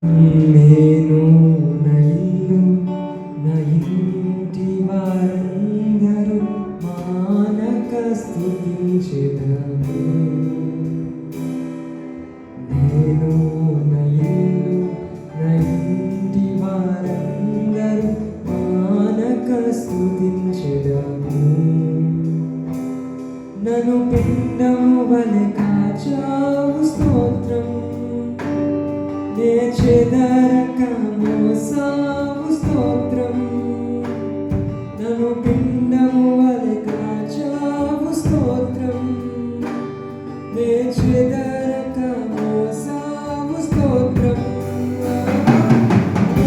నేను నా ఇల్లు నా ఇంటి వారందరూ మానక స్తుతించెదము. నేను నా ఇల్లు నా ఇంటి వారందరూ మానక స్తుతించెదము. నన్ను పిండము వలె కాచావు స్తోత్రం, నే చెదరక మోసావు స్తోత్రం. నన్ను పిండము వలె కాచావు స్తోత్రం, నే చెదరక మోసావు స్తోత్రం.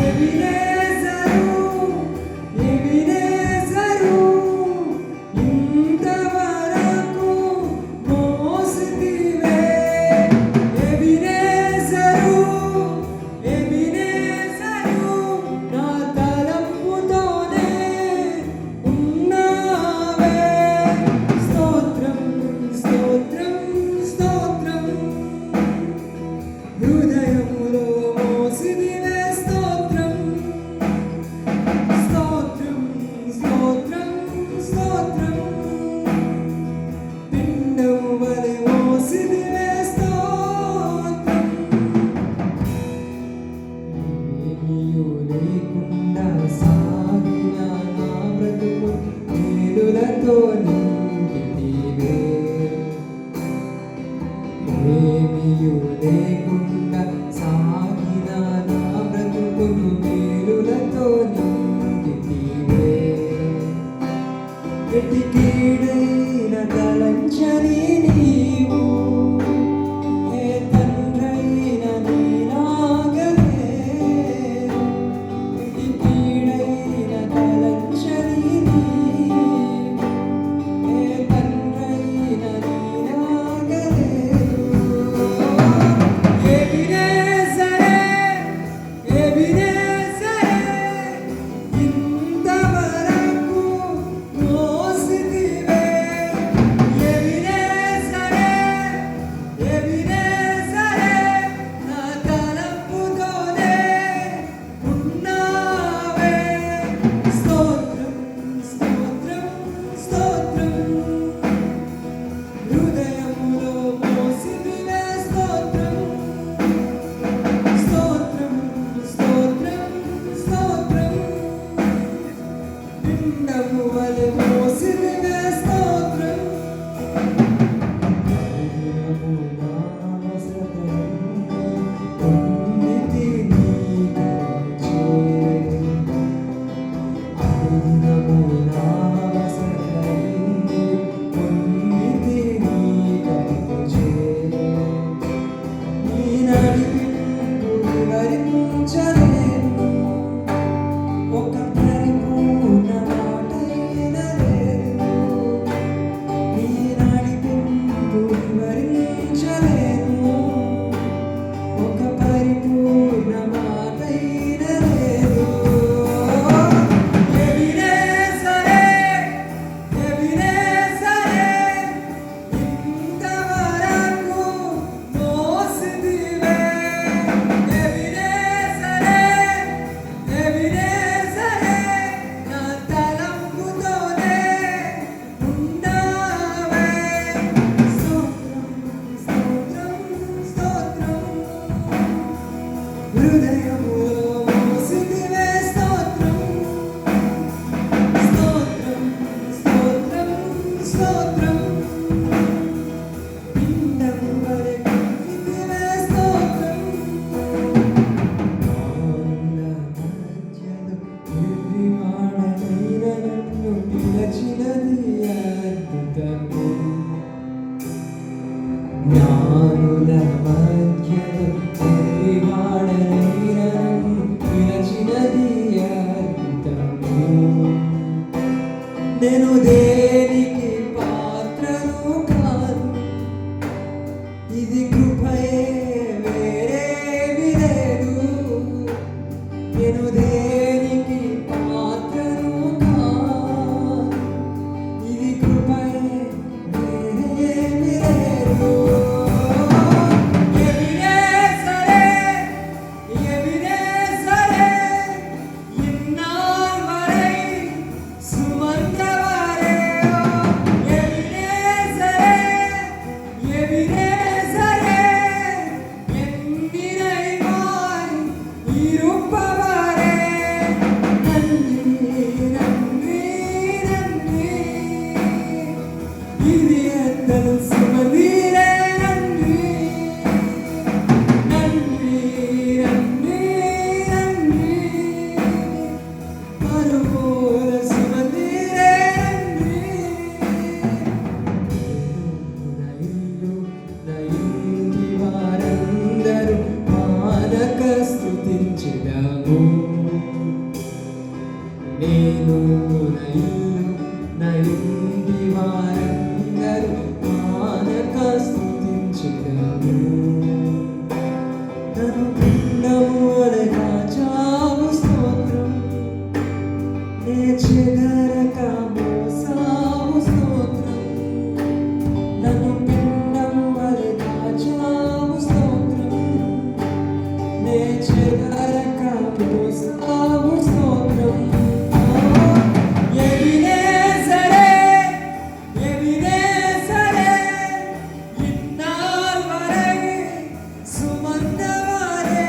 ఎబినేజరు, ఎబినేజరు, ఇంతవరకు మోసితివే. ఎబినేజరు, ఎబినేజరు, నా తలంపుతోనే ఉన్నావే. స్తోత్రం, స్తోత్రం, స్తోత్రం, హృదయములో మోసితివే. స్తోత్రం, స్తోత్రం, స్తోత్రం, స్తోత్రం, పిండము వలె మోసితివే. స్తోత్రం. ఏమీయు లేకుండా సాగిన నా బ్రతుకు మేలులతో నింపితివే. ఏమీయు లేకుండా సాగిన నా బ్రతుకును మేలులతో నింపితివే. ఎట్టి కీడైన తలంచని నీవు, ఏ తండ్రైన నీలాగలేరు. ఎట్టి కీడైన తలంచని నీవు, ఏ తండ్రైన నీలాగలేరు. ఎబినేజరే, ఎబినేజరే, இருப்பவரே நன்றி நன்றி நன்றி இதயத்தில் சுமந்தீரே நன்றி நன்றி நன்றி நன்றி மறுபோல சுமந்தீரே நன்றி నైంటి వారందరూ మానక స్తుతించెదము నేను నైంటి వారందరూ మానక స్తుతించెదము నన్ను పిండముల కాచావు స్తోత్రం నే చెదరక మోసావు స్తోత్రం నన్ను పిండముల కాచావు స్తోత్రం నే చెదరక మోసావు స్తోత్రం ఎబినేజరే ఎబినేజరే ఇన్నాల్ వరై సుమందవరే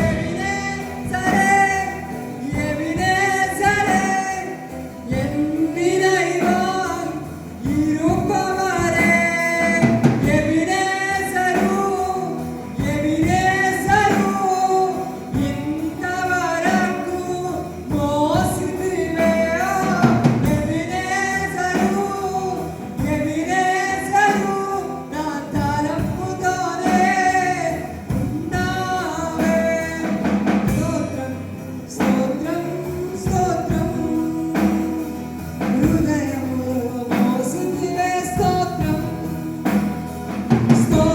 ఎబినేజరే ఎబినేజరే ఎన్నినైవాన్ ఇరుపవరే ఎబినేజరు ఎబినేజరు ఇంతవరకు మోసితివే ఎబినేజరు ఎబినేజరు నా తరపుతోనే ఉన్నావే స్తోత్రం స్తోత్రం స్తోత్రం హృదయములో మోసితివే స్తోత్రం స్తోత్రం